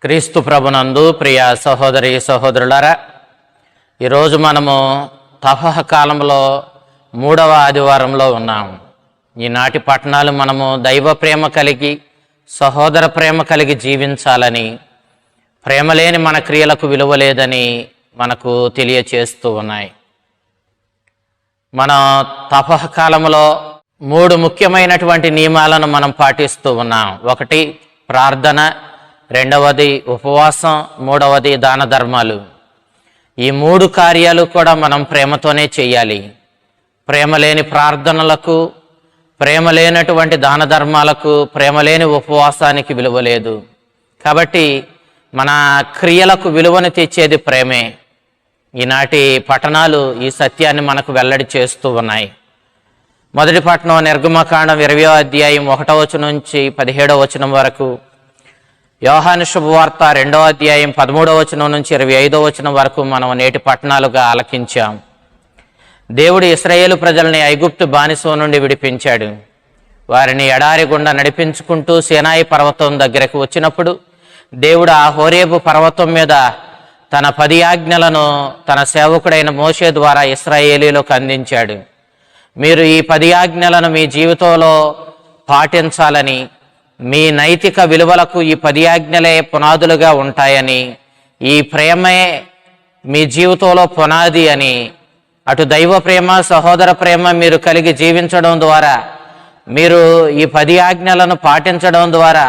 క్రీస్తు ప్రభునందు ప్రియ సహోదరి సహోదరులారా, ఈరోజు మనము తపః కాలంలో 3వ ఆదివారంలో ఉన్నాం. ఈనాటి పట్టణాలు మనము దైవ ప్రేమ కలిగి సహోదర ప్రేమ కలిగి జీవించాలని, ప్రేమ లేని మన క్రియలకు విలువ లేదని మనకు తెలియచేస్తూ ఉన్నాయి. మన తపః కాలంలో 3 ముఖ్యమైనటువంటి నియమాలను మనం పాటిస్తూ ఉన్నాం. ఒకటి ప్రార్థన, రెండవది ఉపవాసం, మూడవది దాన ధర్మాలు. ఈ 3 కార్యాలు కూడా మనం ప్రేమతోనే చేయాలి. ప్రేమ లేని ప్రార్థనలకు, ప్రేమ లేనటువంటి దాన ధర్మాలకు, ప్రేమ లేని ఉపవాసానికి విలువ లేదు. కాబట్టి మన క్రియలకు విలువను తెచ్చేది ప్రేమే. ఈనాటి పట్టణాలు ఈ సత్యాన్ని మనకు వెల్లడి చేస్తూ ఉన్నాయి. మొదటి పట్టణం నిర్గమకాండం 20వ అధ్యాయం 1వ వచనం నుంచి 17వ వచనం వరకు, యోహాను శుభవార్త 2వ అధ్యాయం 13వ వచనం నుంచి 25వ వచనం వరకు మనం నేటి పట్టణాలుగా ఆలకించాం. దేవుడు ఇశ్రాయేలు ప్రజల్ని ఐగుప్తు బానిస నుండి విడిపించాడు. వారిని ఎడారి గుండా నడిపించుకుంటూ సీనాయి పర్వతం దగ్గరకు వచ్చినప్పుడు దేవుడు ఆ హోరేబు పర్వతం మీద తన 10 ఆజ్ఞలను తన సేవకుడైన మోషే ద్వారా ఇశ్రాయేలీలకు అందించాడు. మీరు ఈ 10 ఆజ్ఞలను మీ జీవితంలో పాటించాలని, మీ నైతిక విలువలకు ఈ 10 ఆజ్ఞలే పునాదులుగా ఉంటాయని, ఈ ప్రేమే మీ జీవితంలో పునాది అని, అటు దైవ ప్రేమ సహోదర ప్రేమ మీరు కలిగి జీవించడం ద్వారా, మీరు ఈ 10 ఆజ్ఞలను పాటించడం ద్వారా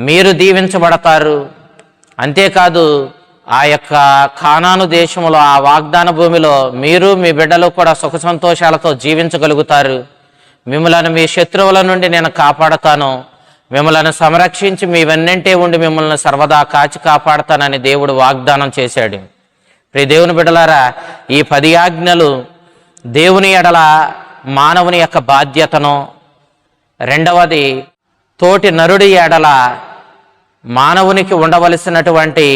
మీరు దీవించబడతారు. అంతేకాదు ఆ యొక్క కానాను దేశంలో, ఆ వాగ్దాన భూమిలో మీరు మీ బిడ్డలు కూడా సుఖ సంతోషాలతో జీవించగలుగుతారు. మిమ్మల్ని మీ శత్రువుల నుండి నేను కాపాడతాను, మిమ్మల్ని సంరక్షించి మీ వెన్నంటే ఉండి మిమ్మల్ని సర్వదా కాచి కాపాడతానని దేవుడు వాగ్దానం చేశాడు. ప్రియ దేవుని బిడ్డలారా, ఈ 10 ఆజ్ఞలు దేవుని ఎడల మానవుని యొక్క బాధ్యతను, రెండవది తోటి నరుడి ఎడల మానవునికి ఉండవలసినటువంటి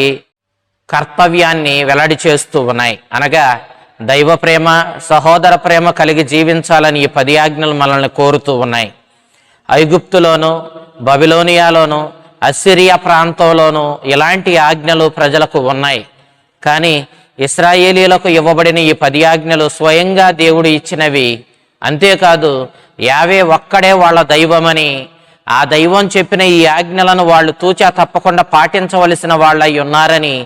కర్తవ్యాన్ని వెల్లడి చేస్తూ ఉన్నాయి. అనగా దైవ ప్రేమ సహోదర ప్రేమ కలిగి జీవించాలని ఈ 10 ఆజ్ఞలు మనల్ని కోరుతూ ఉన్నాయి. ఐగుప్తులోను, బబిలోనియాలోను, అస్సిరియా ప్రాంతంలోను ఇలాంటి ఆజ్ఞలు ప్రజలకు ఉన్నాయి. కానీ ఇశ్రాయేలీలకు ఇవ్వబడిన ఈ 10 ఆజ్ఞలు స్వయంగా దేవుడు ఇచ్చినవి. అంతేకాదు యావే ఒక్కడే వాళ్ళ దైవమని, ఆ దైవం చెప్పిన ఈ ఆజ్ఞలను వాళ్ళు తూచా తప్పకుండా పాటించవలసిన వాళ్ళై ఉన్నారని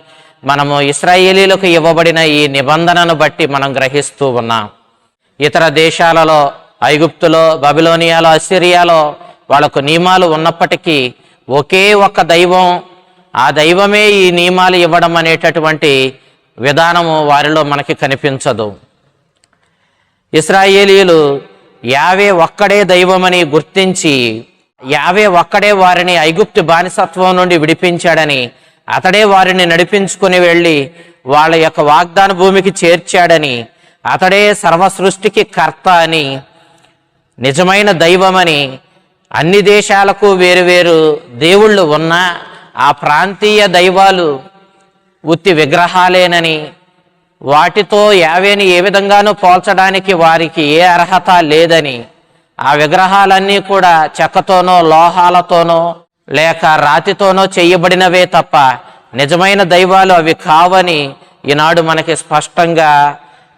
మనము ఇశ్రాయేలీలకు ఇవ్వబడిన ఈ నిబంధనను బట్టి మనం గ్రహిస్తూ ఉన్నాం. ఇతర దేశాలలో, ఐగుప్తులో, బబిలోనియాలో, అస్సిరియాలో వాళ్ళకు నియమాలు ఉన్నప్పటికీ ఒకే ఒక్క దైవం, ఆ దైవమే ఈ నియమాలు ఇవ్వడం అనేటటువంటి విధానము వారిలో మనకి కనిపించదు. ఇశ్రాయేలీలు యావే ఒక్కడే దైవమని గుర్తించి, యావే ఒక్కడే వారిని ఐగుప్తు బానిసత్వం నుండి విడిపించాడని, అతడే వారిని నడిపించుకుని వెళ్ళి వాళ్ళ యొక్క వాగ్దాన భూమికి చేర్చాడని, అతడే సర్వ సృష్టికి కర్త అని, నిజమైన దైవమని, అన్ని దేశాలకు వేరువేరు దేవుళ్ళు ఉన్నా ఆ ప్రాంతీయ దైవాలు ఉత్తి విగ్రహాలేనని, వాటితో యావేని ఏ విధంగానూ పోల్చడానికి వారికి ఏ అర్హత లేదని, ఆ విగ్రహాలన్నీ కూడా చెక్కతోనో లోహాలతోనో లేక రాతితోనో చేయబడినవే తప్ప నిజమైన దైవాలు అవి కావని ఈనాడు మనకి స్పష్టంగా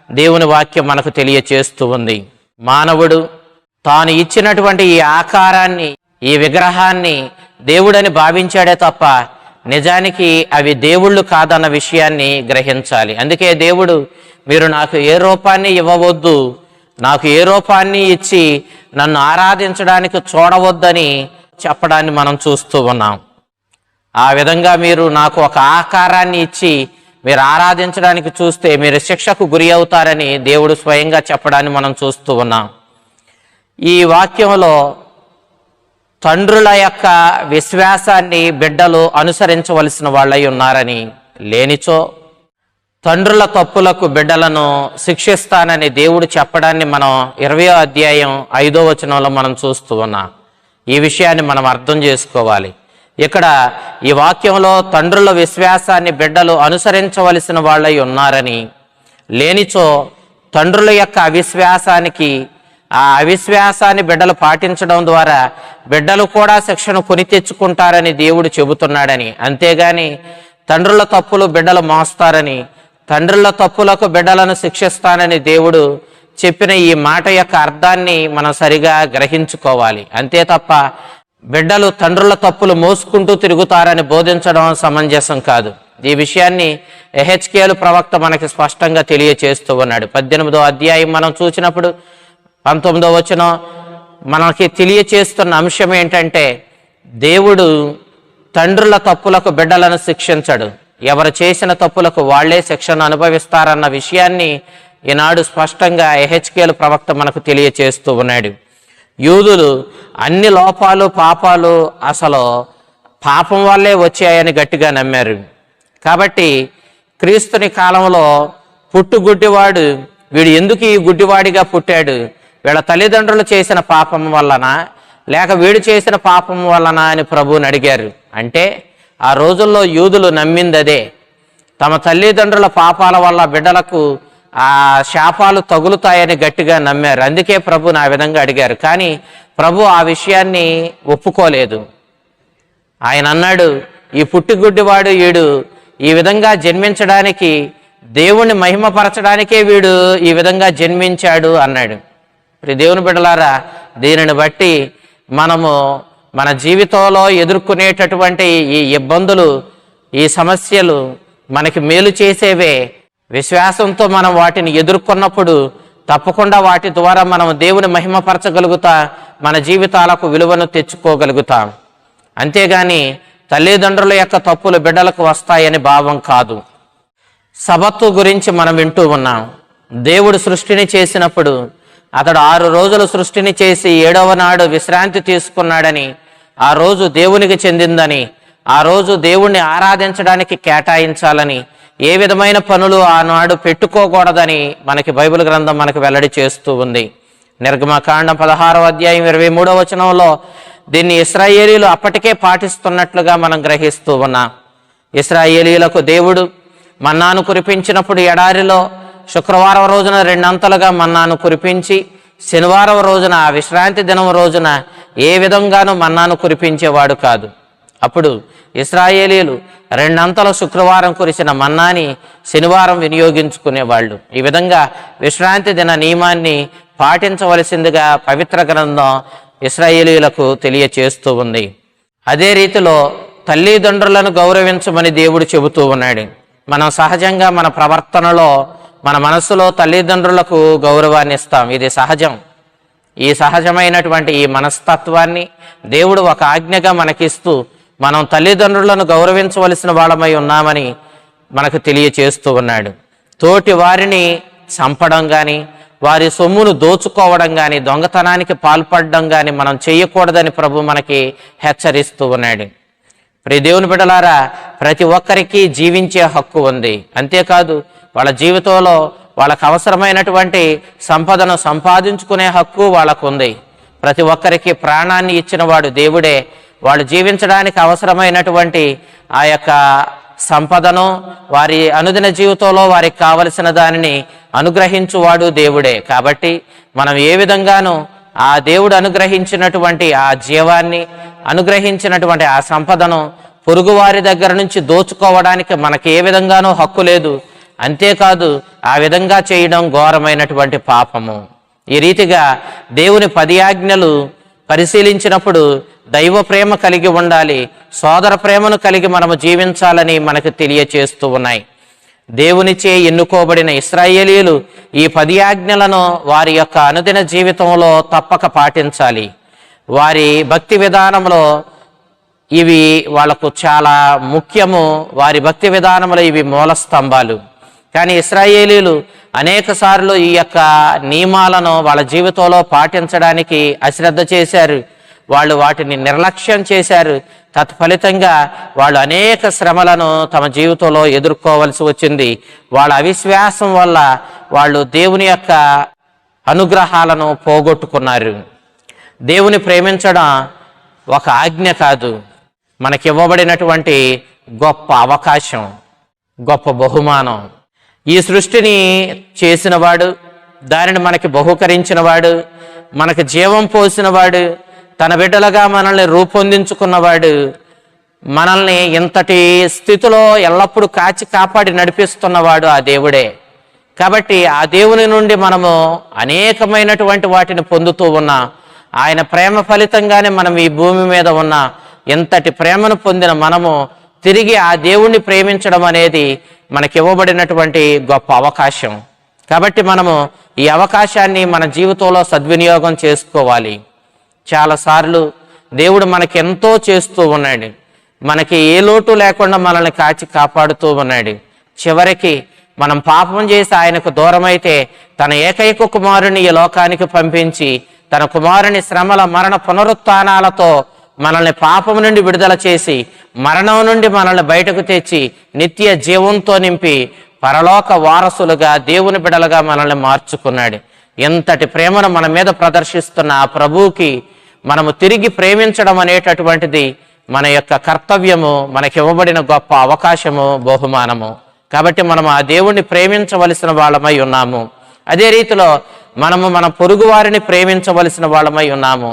దేవుని వాక్యం మనకు తెలియచేస్తూ ఉంది. మానవుడు తాను ఇచ్చినటువంటి ఈ ఆకారాన్ని, ఈ విగ్రహాన్ని దేవుడని భావించాడే తప్ప నిజానికి అవి దేవుళ్ళు కాదన్న విషయాన్ని గ్రహించాలి. అందుకే దేవుడు, మీరు నాకు ఏ రూపాన్ని ఇవ్వవద్దు, నాకు ఏ రూపాన్ని ఇచ్చి నన్ను ఆరాధించడానికి చూడవద్దని చెప్పడాన్ని మనం చూస్తూ ఉన్నాం. ఆ విధంగా మీరు నాకు ఒక ఆకారాన్ని ఇచ్చి మీరు ఆరాధించడానికి చూస్తే మీరు శిక్షకు గురి అవుతారని దేవుడు స్వయంగా చెప్పడాన్ని మనం చూస్తూ ఉన్నాం. ఈ వాక్యంలో తండ్రుల యొక్క విశ్వాసాన్ని బిడ్డలు అనుసరించవలసిన వాళ్ళై ఉన్నారని, లేనిచో తండ్రుల తప్పులకు బిడ్డలను శిక్షిస్తానని దేవుడు చెప్పడాన్ని మనం 20వ అధ్యాయం 5వ వచనంలో మనం చూస్తూ ఉన్నాం. ఈ విషయాన్ని మనం అర్థం చేసుకోవాలి. ఇక్కడ ఈ వాక్యంలో తండ్రుల విశ్వాసాన్ని బిడ్డలు అనుసరించవలసిన వాళ్ళై ఉన్నారని, లేనిచో తండ్రుల యొక్క అవిశ్వాసానికి ఆ అవిశ్వాసాన్ని బిడ్డలు పాటించడం ద్వారా బిడ్డలు కూడా శిక్షను కొని తెచ్చుకుంటారని దేవుడు చెబుతున్నాడని, అంతేగాని తండ్రుల తప్పులు బిడ్డలు మోస్తారని, తండ్రుల తప్పులకు బిడ్డలను శిక్షిస్తానని దేవుడు చెప్పిన ఈ మాట యొక్క అర్థాన్ని మనం సరిగా గ్రహించుకోవాలి. అంతే తప్ప బిడ్డలు తండ్రుల తప్పులు మోసుకుంటూ తిరుగుతారని బోధించడం సమంజసం కాదు. ఈ విషయాన్ని యెహెజ్కేలు ప్రవక్త మనకి స్పష్టంగా తెలియచేస్తూ ఉన్నాడు. 18వ అధ్యాయం మనం చూసినప్పుడు 19వ వచనం మనకి తెలియచేస్తున్న అంశం ఏంటంటే, దేవుడు తండ్రుల తప్పులకు బిడ్డలను శిక్షించడు, ఎవరు చేసిన తప్పులకు వాళ్లే శిక్షను అనుభవిస్తారన్న విషయాన్ని ఈనాడు స్పష్టంగా యెహెజ్కేలు ప్రవక్త మనకు తెలియచేస్తూ ఉన్నాడు. యూదులు అన్ని లోపాలు పాపాలు అసలు పాపం వల్లే వచ్చాయని గట్టిగా నమ్మారు. కాబట్టి క్రీస్తుని కాలంలో పుట్టుగుడ్డివాడు వీడు ఎందుకు ఈ గుడ్డివాడిగా పుట్టాడు, వీళ్ళ తల్లిదండ్రులు చేసిన పాపం వలన లేక వీడు చేసిన పాపం వలన అని ప్రభువుని అడిగారు. అంటే ఆ రోజుల్లో యూదులు నమ్మింది అదే, తమ తల్లిదండ్రుల పాపాల వల్ల బిడ్డలకు ఆ శాపాలు తగులుతాయని గట్టిగా నమ్మారు. అందుకే ప్రభుని ఆ విధంగా అడిగారు. కానీ ప్రభు ఆ విషయాన్ని ఒప్పుకోలేదు. ఆయన అన్నాడు, ఈ పుట్టిగుడ్డివాడు వీడు ఈ విధంగా జన్మించడానికి, దేవుణ్ణి మహిమపరచడానికే వీడు ఈ విధంగా జన్మించాడు అన్నాడు. దేవుని బిడ్డలారా, దీనిని బట్టి మనము మన జీవితంలో ఎదుర్కొనేటటువంటి ఈ ఇబ్బందులు, ఈ సమస్యలు మనకి మేలు చేసేవే. విశ్వాసంతో మనం వాటిని ఎదుర్కొన్నప్పుడు తప్పకుండా వాటి ద్వారా మనం దేవుని మహిమపరచగలుగుతా, మన జీవితాలకు విలువను తెచ్చుకోగలుగుతాం. అంతేగాని తల్లిదండ్రుల యొక్క తప్పులు బిడ్డలకు వస్తాయని భావం కాదు. సబత్తు గురించి మనం వింటూ ఉన్నాం. దేవుడు సృష్టిని చేసినప్పుడు అతడు 6 రోజులు సృష్టిని చేసి 7వ నాడు విశ్రాంతి తీసుకున్నాడని, ఆ రోజు దేవునికి చెందిందని, ఆ రోజు దేవుణ్ణి ఆరాధించడానికి కేటాయించాలని, ఏ విధమైన పనులు ఆనాడు పెట్టుకోకూడదని మనకి బైబిల్ గ్రంథం మనకు వెల్లడి చేస్తూ ఉంది. నిర్గమకాండం 16వ అధ్యాయం 23వ వచనంలో దీన్ని ఇశ్రాయేలీయులు అప్పటికే పాటిస్తున్నట్లుగా మనం గ్రహిస్తూ ఉన్నాం. ఇశ్రాయేలీయులకు దేవుడు మన్నాను కురిపించినప్పుడు ఎడారిలో శుక్రవారం రోజున 2 అంతలుగా మన్నాను కురిపించి, శనివారం రోజున ఆ విశ్రాంతి దినం రోజున ఏ విధంగానూ మన్నాను కురిపించేవాడు కాదు. అప్పుడు ఇశ్రాయేలీయులు 2 అంతల శుక్రవారం కురిసిన మన్నాని శనివారం వినియోగించుకునేవాళ్ళు. ఈ విధంగా విశ్రాంతి దిన నియమాన్ని పాటించవలసిందిగా పవిత్ర గ్రంథం ఇశ్రాయేలీయులకు తెలియచేస్తూ ఉంది. అదే రీతిలో తల్లిదండ్రులను గౌరవించమని దేవుడు చెబుతూ ఉన్నాడు. మనం సహజంగా మన ప్రవర్తనలో, మన మనస్సులో తల్లిదండ్రులకు గౌరవాన్ని ఇస్తాం. ఇది సహజం. ఈ సహజమైనటువంటి ఈ మనస్తత్వాన్ని దేవుడు ఒక ఆజ్ఞగా మనకిస్తూ మనం తల్లిదండ్రులను గౌరవించవలసిన వాళ్ళమై ఉన్నామని మనకు తెలియచేస్తూ ఉన్నాడు. తోటి వారిని చంపడం కానీ, వారి సొమ్మును దోచుకోవడం కానీ, దొంగతనానికి పాల్పడడం కానీ మనం చేయకూడదని ప్రభు మనకి హెచ్చరిస్తూ ఉన్నాడు. దేవుని బిడ్డలారా, ప్రతి ఒక్కరికి జీవించే హక్కు ఉంది. అంతేకాదు వాళ్ళ జీవితంలో వాళ్ళకు అవసరమైనటువంటి సంపదను సంపాదించుకునే హక్కు వాళ్ళకు ఉంది. ప్రతి ఒక్కరికి ప్రాణాన్ని ఇచ్చిన వాడు దేవుడే. వాళ్ళు జీవించడానికి అవసరమైనటువంటి ఆ యొక్క సంపదను, వారి అనుదిన జీవితంలో వారికి కావలసిన దానిని అనుగ్రహించువాడు దేవుడే. కాబట్టి మనం ఏ విధంగానూ ఆ దేవుడు అనుగ్రహించినటువంటి ఆ జీవాన్ని, అనుగ్రహించినటువంటి ఆ సంపదను పొరుగువారి దగ్గర నుంచి దోచుకోవడానికి మనకి ఏ విధంగానూ హక్కు లేదు. అంతేకాదు ఆ విధంగా చేయడం ఘోరమైనటువంటి పాపము. ఈ రీతిగా దేవుని 10 ఆజ్ఞలు పరిశీలించినప్పుడు దైవ ప్రేమ కలిగి ఉండాలి, సోదర ప్రేమను కలిగి మనము జీవించాలని మనకు తెలియచేస్తూ ఉన్నాయి. దేవునిచే ఎన్నుకోబడిన ఇశ్రాయేలీయులు ఈ 10 ఆజ్ఞలను వారి యొక్క అనుదిన జీవితంలో తప్పక పాటించాలి. వారి భక్తి విధానంలో ఇవి వాళ్లకు చాలా ముఖ్యము. వారి భక్తి విధానంలో ఇవి మూల స్తంభాలు. కానీ ఇశ్రాయేలీయులు అనేక సార్లు ఈ యొక్క నియమాలను వాళ్ళ జీవితంలో పాటించడానికి అశ్రద్ధ చేశారు. వాళ్ళు వాటిని నిర్లక్ష్యం చేశారు. తత్ఫలితంగా వాళ్ళు అనేక శ్రమలను తమ జీవితంలో ఎదుర్కోవలసి వచ్చింది. వాళ్ళ అవిశ్వాసం వల్ల వాళ్ళు దేవుని యొక్క అనుగ్రహాలను పోగొట్టుకున్నారు. దేవుని ప్రేమించడం ఒక ఆజ్ఞ కాదు, మనకివ్వబడినటువంటి గొప్ప అవకాశం, గొప్ప బహుమానం. ఈ సృష్టిని చేసినవాడు, దానిని మనకి బహుకరించినవాడు, మనకు జీవం పోసినవాడు, తన బిడ్డలుగా మనల్ని రూపొందించుకున్నవాడు, మనల్ని ఇంతటి స్థితిలో ఎల్లప్పుడూ కాచి కాపాడి నడిపిస్తున్నవాడు ఆ దేవుడే. కాబట్టి ఆ దేవుని నుండి మనము అనేకమైనటువంటి వాటిని పొందుతూ ఉన్నాం. ఆయన ప్రేమ ఫలితంగానే మనం ఈ భూమి మీద ఉన్న ఎంతటి ప్రేమను పొందిన మనము తిరిగి ఆ దేవుణ్ణి ప్రేమించడం అనేది మనకి ఇవ్వబడినటువంటి గొప్ప అవకాశం. కాబట్టి మనము ఈ అవకాశాన్ని మన జీవితంలో సద్వినియోగం చేసుకోవాలి. చాలాసార్లు దేవుడు మనకి ఎంతో చేస్తూ ఉన్నాడు, మనకి ఏ లోటు లేకుండా మనల్ని కాచి కాపాడుతూ ఉన్నాడు. చివరికి మనం పాపం చేసి ఆయనకు దూరమైతే తన ఏకైక కుమారుని ఈ లోకానికి పంపించి తన కుమారుని శ్రమల మరణ పునరుత్థానాలతో మనల్ని పాపం నుండి విడుదల చేసి మరణం నుండి మనల్ని బయటకు తెచ్చి నిత్య జీవంతో నింపి పరలోక వారసులుగా దేవుని బిడలుగా మనల్ని మార్చుకున్నాడు. ఎంతటి ప్రేమను మన మీద ప్రదర్శిస్తున్న ఆ ప్రభువుకి మనము తిరిగి ప్రేమించడం అనేటటువంటిది మన యొక్క కర్తవ్యము, మనకి ఇవ్వబడిన గొప్ప అవకాశము, బహుమానము. కాబట్టి మనం ఆ దేవుణ్ణి ప్రేమించవలసిన వాళ్ళమై ఉన్నాము. అదే రీతిలో మనము మన పొరుగు వారిని ప్రేమించవలసిన వాళ్ళమై ఉన్నాము.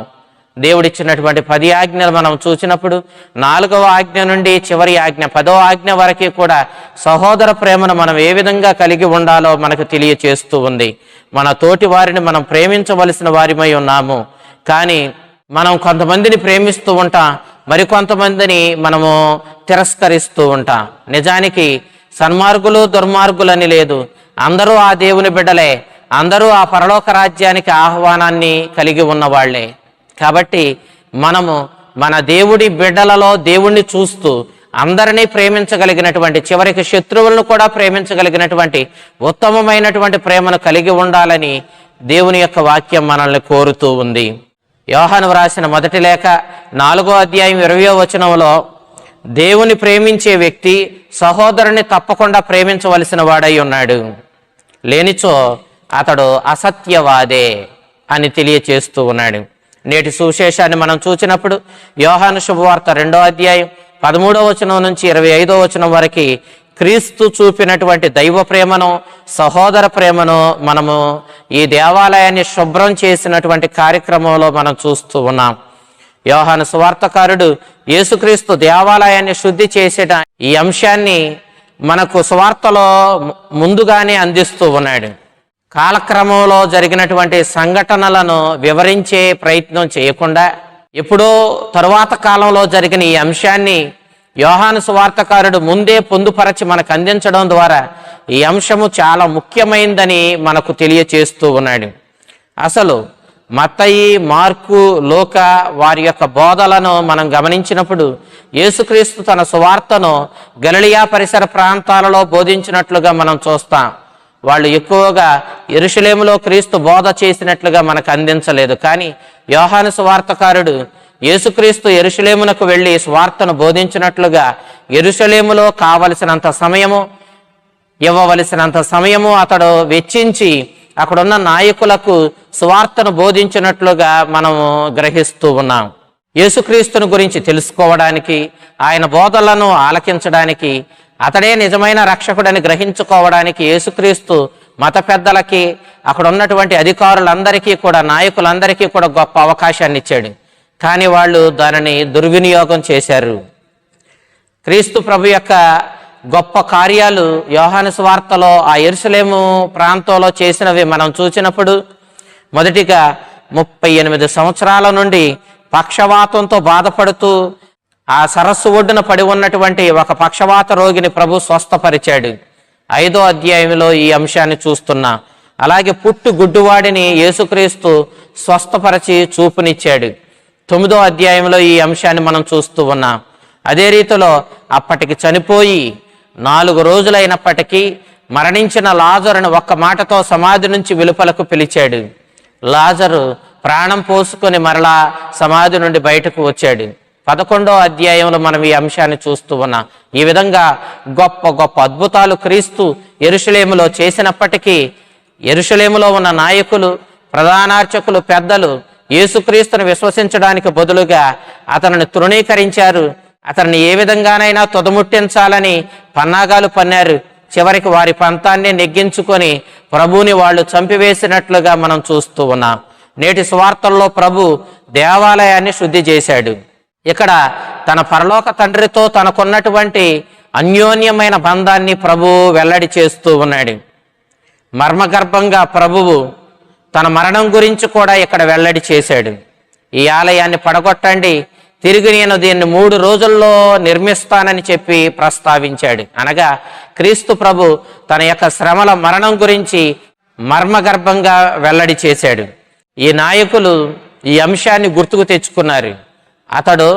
దేవుడిచ్చినటువంటి 10 ఆజ్ఞలు మనం చూసినప్పుడు 4వ ఆజ్ఞ నుండి చివరి ఆజ్ఞ 10వ ఆజ్ఞ వరకు కూడా సహోదర ప్రేమను మనం ఏ విధంగా కలిగి ఉండాలో మనకు తెలియచేస్తూ ఉంది. మన తోటి వారిని మనం ప్రేమించవలసిన వారిమై ఉన్నాము. కానీ మనం కొంతమందిని ప్రేమిస్తూ ఉంటాం, మరికొంతమందిని మనము తిరస్కరిస్తూ ఉంటాం. నిజానికి సన్మార్గులు దుర్మార్గులని లేదు, అందరూ ఆ దేవుని బిడ్డలే, అందరూ ఆ పరలోక రాజ్యానికి ఆహ్వానాన్ని కలిగి ఉన్నవాళ్లే. కాబట్టి మనము మన దేవుడి బిడ్డలలో దేవుణ్ణి చూస్తూ అందరినీ ప్రేమించగలిగినటువంటి, చివరికి శత్రువులను కూడా ప్రేమించగలిగినటువంటి ఉత్తమమైనటువంటి ప్రేమను కలిగి ఉండాలని దేవుని యొక్క వాక్యం మనల్ని కోరుతూ ఉంది. యోహాను వ్రాసిన మొదటి లేఖ 4వ అధ్యాయం 20వ వచనంలో దేవుని ప్రేమించే వ్యక్తి సహోదరుని తప్పకుండా ప్రేమించవలసిన వాడై ఉన్నాడు, లేనిచో అతడు అసత్యవాదే అని తెలియచేస్తూ ఉన్నాడు. నేటి సువిశేషాన్ని మనం చూసినప్పుడు యోహాను శుభవార్త 2వ అధ్యాయం 13వ వచనం నుంచి 25వ వచనం వరకు క్రీస్తు చూపినటువంటి దైవ ప్రేమను, సహోదర ప్రేమను మనము ఈ దేవాలయాన్ని శుభ్రం చేసినటువంటి కార్యక్రమంలో మనం చూస్తూ ఉన్నాం. యోహాను సువార్తకారుడు యేసుక్రీస్తు దేవాలయాన్ని శుద్ధి చేసేట ఈ అంశాన్ని మనకు సువార్తలో ముందుగానే అందిస్తూ ఉన్నాడు. కాలక్రమంలో జరిగినటువంటి సంఘటనలను వివరించే ప్రయత్నం చేయకుండా ఎప్పుడో తరువాత కాలంలో జరిగిన ఈ అంశాన్ని యోహాను సువార్తకారుడు ముందే పొందుపరచి మనకు అందించడం ద్వారా ఈ అంశము చాలా ముఖ్యమైనదని మనకు తెలియచేస్తూ ఉన్నాడు. అసలు మత్తయి, మార్కు, లూకా వారి యొక్క బోధలను మనం గమనించినప్పుడు యేసుక్రీస్తు తన సువార్తను గలిలయ పరిసర ప్రాంతాలలో బోధించినట్లుగా మనం చూస్తాం. వాళ్ళు ఎక్కువగా యెరూషలేములో క్రీస్తు బోధ చేసినట్లుగా మనకు అందించలేదు. కానీ యోహాను సువార్తకారుడు యేసుక్రీస్తు యెరూషలేమునకు వెళ్ళి సువార్తను బోధించినట్లుగా యెరూషలేములో కావలసినంత సమయము, ఇవ్వవలసినంత సమయము అతడు వెచ్చించి అక్కడున్న నాయకులకు సువార్తను బోధించినట్లుగా మనము గ్రహిస్తూ ఉన్నాం. యేసుక్రీస్తుని గురించి తెలుసుకోవడానికి, ఆయన బోధలను ఆలకించడానికి, అతడే నిజమైన రక్షకుడని గ్రహించుకోవడానికి యేసుక్రీస్తు మత పెద్దలకి, అక్కడ ఉన్నటువంటి అధికారులందరికీ కూడా, నాయకులందరికీ కూడా గొప్ప అవకాశాన్ని ఇచ్చాడు. కానీ వాళ్ళు దానిని దుర్వినియోగం చేశారు. క్రీస్తు ప్రభు యొక్క గొప్ప కార్యాలు యోహాను సువార్తలో ఆ యెరూషలేము ప్రాంతంలో చేసినవి మనం చూసినప్పుడు, మొదటిగా 38 సంవత్సరాల నుండి పక్షవాతంతో బాధపడుతూ ఆ సరస్సు ఒడ్డున పడి ఉన్నటువంటి ఒక పక్షవాత రోగిని ప్రభు స్వస్థపరిచాడు. 5వ అధ్యాయంలో ఈ అంశాన్ని చూస్తున్నా. అలాగే పుట్టు గుడ్డువాడిని యేసుక్రీస్తు స్వస్థపరిచి చూపునిచ్చాడు. 9వ అధ్యాయంలో ఈ అంశాన్ని మనం చూస్తూ ఉన్నాం. అదే రీతిలో అప్పటికి చనిపోయి 4 రోజులైనప్పటికీ మరణించిన లాజరును ఒక్క మాటతో సమాధి నుంచి వెలుపలకు పిలిచాడు. లాజరు ప్రాణం పోసుకొని మరలా సమాధి నుండి బయటకు వచ్చాడు. 11వ అధ్యాయంలో మనం ఈ అంశాన్ని చూస్తూ ఉన్నాం. ఈ విధంగా గొప్ప గొప్ప అద్భుతాలు క్రీస్తు యెరూషలేములో చేసినప్పటికీ యెరూషలేములో ఉన్న నాయకులు, ప్రధానార్చకులు, పెద్దలు యేసుక్రీస్తును విశ్వసించడానికి బదులుగా అతనిని తృణీకరించారు. అతన్ని ఏ విధంగానైనా తుదముట్టించాలని పన్నాగాలు పన్నారు. చివరికి వారి పంతాన్ని నెగ్గించుకొని ప్రభువుని వాళ్ళు చంపివేసినట్లుగా మనం చూస్తూ ఉన్నాం. నేటి సువార్తల్లో ప్రభు దేవాలయాన్ని శుద్ధి చేశాడు. ఇక్కడ తన పరలోక తండ్రితో తనకున్నటువంటి అన్యోన్యమైన బంధాన్ని ప్రభు వెల్లడి చేస్తూ ఉన్నాడు. మర్మగర్భంగా ప్రభువు తన మరణం గురించి కూడా ఇక్కడ వెల్లడి చేశాడు. ఈ ఆలయాన్ని పడగొట్టండి, తిరిగి నేను దీన్ని 3 రోజుల్లో నిర్మిస్తానని చెప్పి ప్రస్తావించాడు. అనగా క్రీస్తు ప్రభు తన యొక్క శ్రమల మరణం గురించి మర్మగర్భంగా వెల్లడి చేశాడు. ఈ నాయకులు ఈ అంశాన్ని గుర్తుకు తెచ్చుకున్నారు. అతడు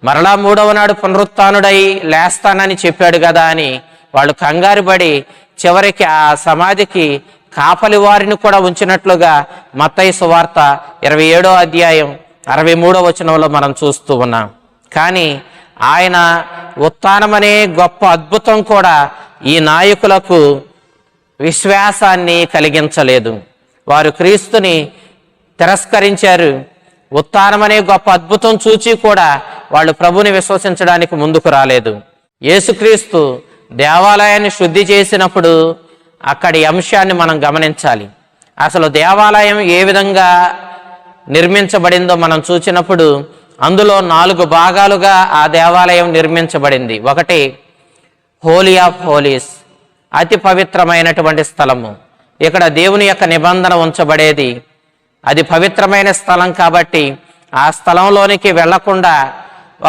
మరలా 3వ నాడు పునరుత్థానుడై లేస్తానని చెప్పాడు కదా అని వాళ్ళు కంగారుపడి చివరికి ఆ సమాధికి కాపలి వారిని కూడా ఉంచినట్లుగా మత్తయి సువార్త 27వ అధ్యాయం 63వ వచనంలో మనం చూస్తూ ఉన్నాం. కానీ ఆయన ఉత్థానమనే గొప్ప అద్భుతం కూడా ఈ నాయకులకు విశ్వాసాన్ని కలిగించలేదు. వారు క్రీస్తుని తిరస్కరించారు. ఉత్థానమనే గొప్ప అద్భుతం చూచి కూడా వాళ్ళు ప్రభుని విశ్వసించడానికి ముందుకు రాలేదు. యేసుక్రీస్తు దేవాలయాన్ని శుద్ధి చేసినప్పుడు అక్కడి అంశాన్ని మనం గమనించాలి. అసలు దేవాలయం ఏ విధంగా నిర్మించబడిందో మనం చూసినప్పుడు అందులో 4 భాగాలుగా ఆ దేవాలయం నిర్మించబడింది. ఒకటి హోలీ ఆఫ్ హోలీస్, అతి పవిత్రమైనటువంటి స్థలము. ఇక్కడ దేవుని యొక్క నిబంధన ఉంచబడేది. అది పవిత్రమైన స్థలం కాబట్టి ఆ స్థలంలోనికి వెళ్లకుండా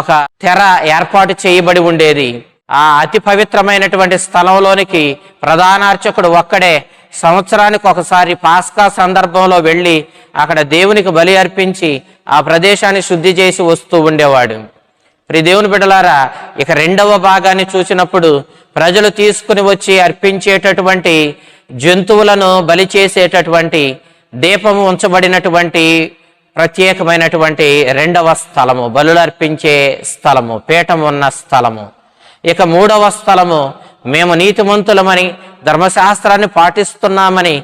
ఒక తెర ఏర్పాటు చేయబడి ఉండేది. ఆ అతి పవిత్రమైనటువంటి స్థలంలోనికి ప్రధానార్చకుడు ఒక్కడే సంవత్సరానికి ఒకసారి పాస్కా సందర్భంలో వెళ్ళి అక్కడ దేవునికి బలి అర్పించి ఆ ప్రదేశాన్ని శుద్ధి చేసి వస్తూ ఉండేవాడు. ప్రియ దేవుని బిడ్డలారా, ఇక 2వ భాగాన్ని చూసినప్పుడు ప్రజలు తీసుకుని వచ్చి అర్పించేటటువంటి జంతువులను బలి చేసేటటువంటి దీపము ఉంచబడినటువంటి ప్రత్యేకమైనటువంటి 2వ స్థలము, బలులు అర్పించే స్థలము, పీఠం ఉన్న స్థలము. ఇక 3వ స్థలము మేము నీతిమంతులమని ధర్మశాస్త్రాన్ని పాటిస్తున్నామని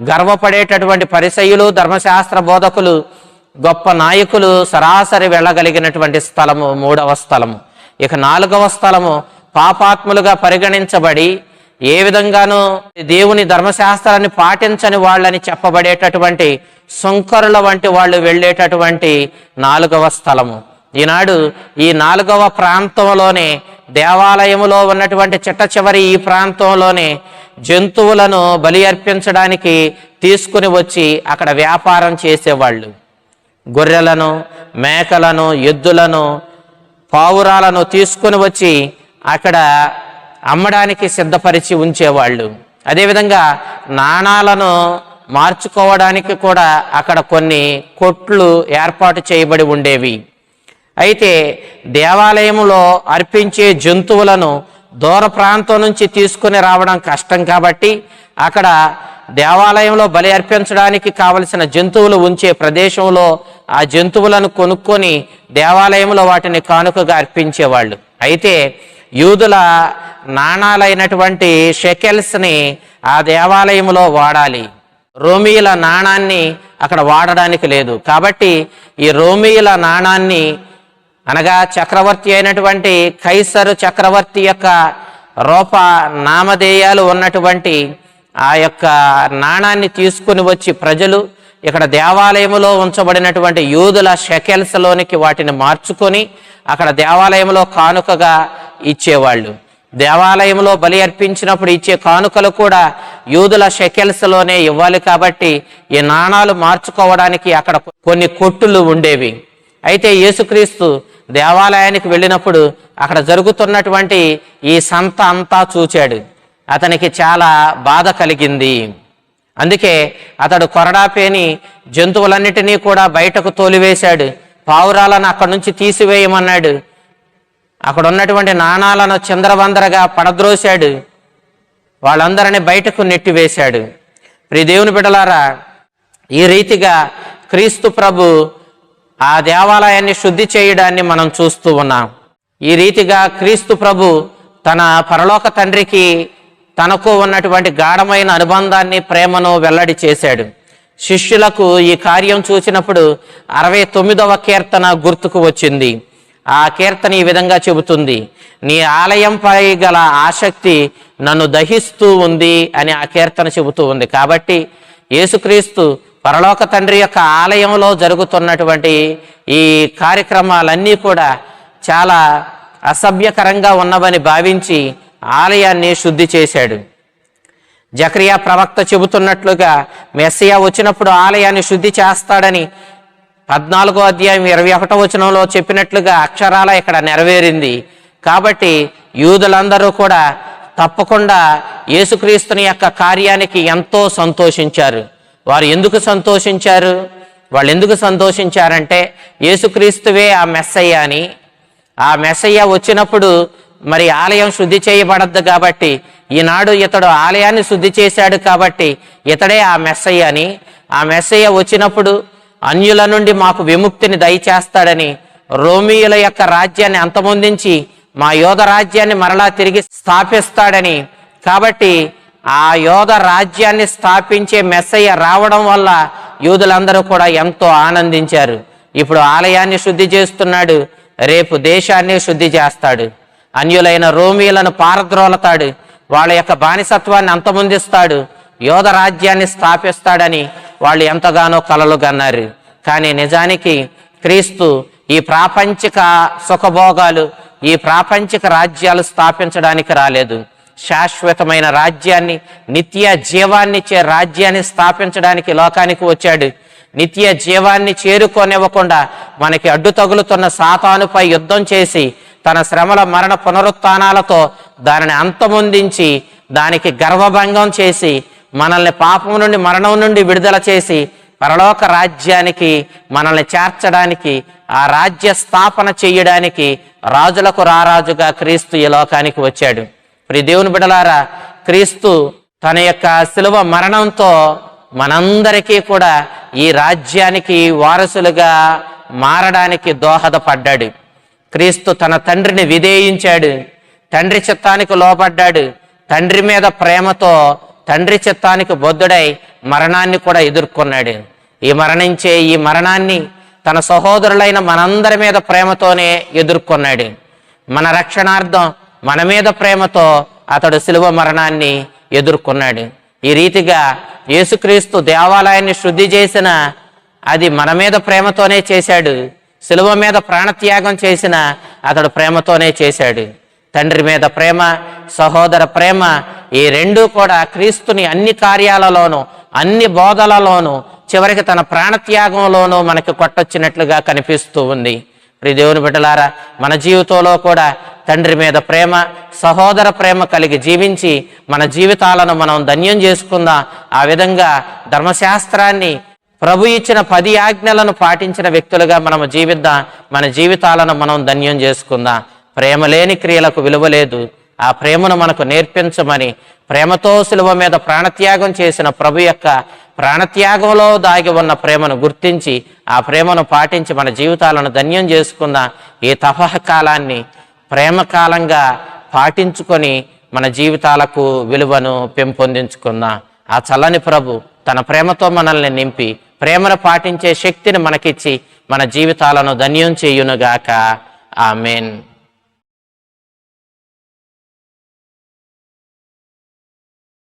గర్వపడేటటువంటి పరిసయ్యులు, ధర్మశాస్త్ర బోధకులు, గొప్ప నాయకులు సరాసరి వెళ్ళగలిగినటువంటి స్థలము 3వ స్థలము. ఇక 4వ స్థలము పాపాత్ములుగా పరిగణించబడి ఏ విధంగానూ దేవుని ధర్మశాస్త్రాన్ని పాటించని వాళ్ళని చెప్పబడేటటువంటి సుంకరుల వంటి వాళ్ళు వెళ్ళేటటువంటి 4వ స్థలము. ఈనాడు ఈ 4వ ప్రాంతంలోనే, దేవాలయములో ఉన్నటువంటి చిట్ట చివరి ఈ ప్రాంతంలోనే జంతువులను బలి అర్పించడానికి తీసుకుని వచ్చి అక్కడ వ్యాపారం చేసేవాళ్ళు. గొర్రెలను, మేకలను, ఎద్దులను, పావురాలను తీసుకుని వచ్చి అక్కడ అమ్మడానికి సిద్ధపరిచి ఉంచేవాళ్ళు. అదేవిధంగా నాణాలను మార్చుకోవడానికి కూడా అక్కడ కొన్ని కొట్లు ఏర్పాటు చేయబడి ఉండేవి. అయితే దేవాలయంలో అర్పించే జంతువులను దూర ప్రాంతం నుంచి తీసుకుని రావడం కష్టం కాబట్టి అక్కడ దేవాలయంలో బలి అర్పించడానికి కావలసిన జంతువులు ఉంచే ప్రదేశంలో ఆ జంతువులను కొనుక్కొని దేవాలయంలో వాటిని కానుకగా అర్పించేవాళ్ళు. అయితే యూదుల నాణాలైనటువంటి షెకెల్స్ని ఆ దేవాలయంలో వాడాలి. రోమీయుల నాణాన్ని అక్కడ వాడడానికి లేదు. కాబట్టి ఈ రోమీయుల నాణాన్ని, అనగా చక్రవర్తి అయినటువంటి కైసరు చక్రవర్తి యొక్క రూప నామధేయాలు ఉన్నటువంటి ఆ యొక్క నాణాన్ని తీసుకుని వచ్చి ప్రజలు ఇక్కడ దేవాలయంలో ఉంచబడినటువంటి యూదుల షెకెల్స్లోనికి వాటిని మార్చుకొని అక్కడ దేవాలయంలో కానుకగా ఇచ్చేవాళ్ళు. దేవాలయంలో బలి అర్పించినప్పుడు ఇచ్చే కానుకలు కూడా యూదుల షెకెల్స్లోనే ఇవ్వాలి. కాబట్టి ఈ నాణాలు మార్చుకోవడానికి అక్కడ కొన్ని కొట్టులు ఉండేవి. అయితే యేసుక్రీస్తు దేవాలయానికి వెళ్ళినప్పుడు అక్కడ జరుగుతున్నటువంటి ఈ సంత అంతా చూచాడు. అతనికి చాలా బాధ కలిగింది. అందుకే అతడు కొరడాపేని జంతువులన్నిటినీ కూడా బయటకు తోలివేశాడు. పావురాలను అక్కడి నుంచి తీసివేయమన్నాడు. అక్కడ ఉన్నటువంటి నాణాలను చిందరవందరగా పడద్రోశాడు. వాళ్ళందరినీ బయటకు నెట్టివేశాడు. ప్రియ దేవుని బిడ్డలారా, ఈ రీతిగా క్రీస్తు ప్రభు ఆ దేవాలయాన్ని శుద్ధి చేయడాన్ని మనం చూస్తూ ఉన్నాం. ఈ రీతిగా క్రీస్తు ప్రభు తన పరలోక తండ్రికి తనకు ఉన్నటువంటి గాఢమైన అనుబంధాన్ని, ప్రేమను వెల్లడి చేశాడు. శిష్యులకు ఈ కార్యం చూసినప్పుడు 69వ కీర్తన గుర్తుకు వచ్చింది. ఆ కీర్తన ఈ విధంగా చెబుతుంది: నీ ఆలయంపై గల ఆసక్తి నన్ను దహిస్తూ ఉంది అని ఆ కీర్తన చెబుతూ ఉంది. కాబట్టి యేసుక్రీస్తు పరలోక తండ్రి యొక్క ఆలయంలో జరుగుతున్నటువంటి ఈ కార్యక్రమాలన్నీ కూడా చాలా అసభ్యకరంగా ఉన్నవని భావించి ఆలయాన్ని శుద్ధి చేశాడు. జకరియా ప్రవక్త చెబుతున్నట్లుగా మెస్సియా వచ్చినప్పుడు ఆలయాన్ని శుద్ధి చేస్తాడని 14వ అధ్యాయం 21వ వచనంలో చెప్పినట్లుగా అక్షరాల ఇక్కడ నెరవేరింది. కాబట్టి యూదులందరూ కూడా తప్పకుండా యేసుక్రీస్తుని యొక్క కార్యానికి ఎంతో సంతోషించారు. వారు ఎందుకు సంతోషించారు? వాళ్ళు ఎందుకు సంతోషించారంటే యేసుక్రీస్తువే ఆ మెస్సయ్య అని, ఆ మెస్సయ్య వచ్చినప్పుడు మరి ఆలయం శుద్ధి చేయబడద్దు కాబట్టి, ఈనాడు ఇతడు ఆలయాన్ని శుద్ధి చేశాడు కాబట్టి ఇతడే ఆ మెస్సయ్య అని, ఆ మెస్సయ్య వచ్చినప్పుడు అన్యుల నుండి మాకు విముక్తిని దయచేస్తాడని, రోమీయుల యొక్క రాజ్యాన్ని అంతమొందించి మా యోధ రాజ్యాన్ని మరలా తిరిగి స్థాపిస్తాడని, కాబట్టి ఆ యోధ రాజ్యాన్ని స్థాపించే మెస్సయ్య రావడం వల్ల యూదులందరూ కూడా ఎంతో ఆనందించారు. ఇప్పుడు ఆలయాన్ని శుద్ధి చేస్తున్నాడు, రేపు దేశాన్ని శుద్ధి చేస్తాడు. అన్యులైన రోమీయులను పారద్రోలతాడు, వాళ్ళ యొక్క బానిసత్వాన్ని అంతమొందిస్తాడు, యోధ రాజ్యాన్ని స్థాపిస్తాడని వాళ్ళు ఎంతగానో కలలు కన్నారు. కానీ నిజానికి క్రీస్తు ఈ ప్రాపంచిక సుఖభోగాలు, ఈ ప్రాపంచిక రాజ్యాలు స్థాపించడానికి రాలేదు. శాశ్వతమైన రాజ్యాన్ని, నిత్య జీవాన్నిచ్చే రాజ్యాన్ని స్థాపించడానికి లోకానికి వచ్చాడు. నిత్య జీవాన్ని చేరుకోనివ్వకుండా మనకి అడ్డు తగులుతున్న సాతానుపై యుద్ధం చేసి తన శ్రమల మరణ పునరుత్థానాలతో దానిని అంతమొందించి దానికి గర్వభంగం చేసి మనల్ని పాపం నుండి, మరణం నుండి విడుదల చేసి పరలోక రాజ్యానికి మనల్ని చేర్చడానికి, ఆ రాజ్య స్థాపన చేయడానికి రాజులకు రారాజుగా క్రీస్తు ఈ లోకానికి వచ్చాడు. ప్రియ దేవుని బిడ్డలారా, క్రీస్తు తన యొక్క శిలువ మరణంతో మనందరికీ కూడా ఈ రాజ్యానికి వారసులుగా మారడానికి దోహదపడ్డాడు. క్రీస్తు తన తండ్రిని విధేయించాడు, తండ్రి చిత్తానికి లోబడ్డాడు. తండ్రి మీద ప్రేమతో తండ్రి చిత్తానికి బొద్దుడై మరణాన్ని కూడా ఎదుర్కొన్నాడు. ఈ మరణాన్ని తన సహోదరులైన మనందరి మీద ప్రేమతోనే ఎదుర్కొన్నాడు. మన రక్షణార్థం మన మీద ప్రేమతో అతడు శిలువ మరణాన్ని ఎదుర్కొన్నాడు. ఈ రీతిగా యేసుక్రీస్తు దేవాలయాన్ని శుద్ధి చేసిన అది మన మీద ప్రేమతోనే చేశాడు. శిలువ మీద ప్రాణత్యాగం చేసిన అతడు ప్రేమతోనే చేశాడు. తండ్రి మీద ప్రేమ, సహోదర ప్రేమ, ఈ రెండూ కూడా క్రీస్తుని అన్ని కార్యాలలోనూ, అన్ని బోధలలోనూ, చివరికి తన ప్రాణత్యాగంలోనూ మనకి కొట్టొచ్చినట్లుగా కనిపిస్తూ ఉంది. ప్రియ దేవుని బిడ్డలారా, మన జీవితంలో కూడా తండ్రి మీద ప్రేమ, సహోదర ప్రేమ కలిగి జీవించి మన జీవితాలను మనం ధన్యం చేసుకుందాం. ఆ విధంగా ధర్మశాస్త్రాన్ని, ప్రభు ఇచ్చిన 10 ఆజ్ఞలను పాటించిన వ్యక్తులుగా మనము జీవిద్దాం. మన జీవితాలను మనం ధన్యం చేసుకుందాం. ప్రేమ లేని క్రియలకు విలువ లేదు. ఆ ప్రేమను మనకు నేర్పించమని, ప్రేమతో శిలువ మీద ప్రాణత్యాగం చేసిన ప్రభు యొక్క ప్రాణత్యాగంలో దాగి ఉన్న ప్రేమను గుర్తించి ఆ ప్రేమను పాటించి మన జీవితాలను ధన్యం చేసుకుందాం. ఈ తపః కాలాన్ని ప్రేమ కాలంగా పాటించుకొని మన జీవితాలకు విలువను పెంపొందించుకుందాం. ఆ చల్లని ప్రభు తన ప్రేమతో మనల్ని నింపి ప్రేమను పాటించే శక్తిని మనకిచ్చి మన జీవితాలను ధన్యం చేయునుగాక. ఆమేన్.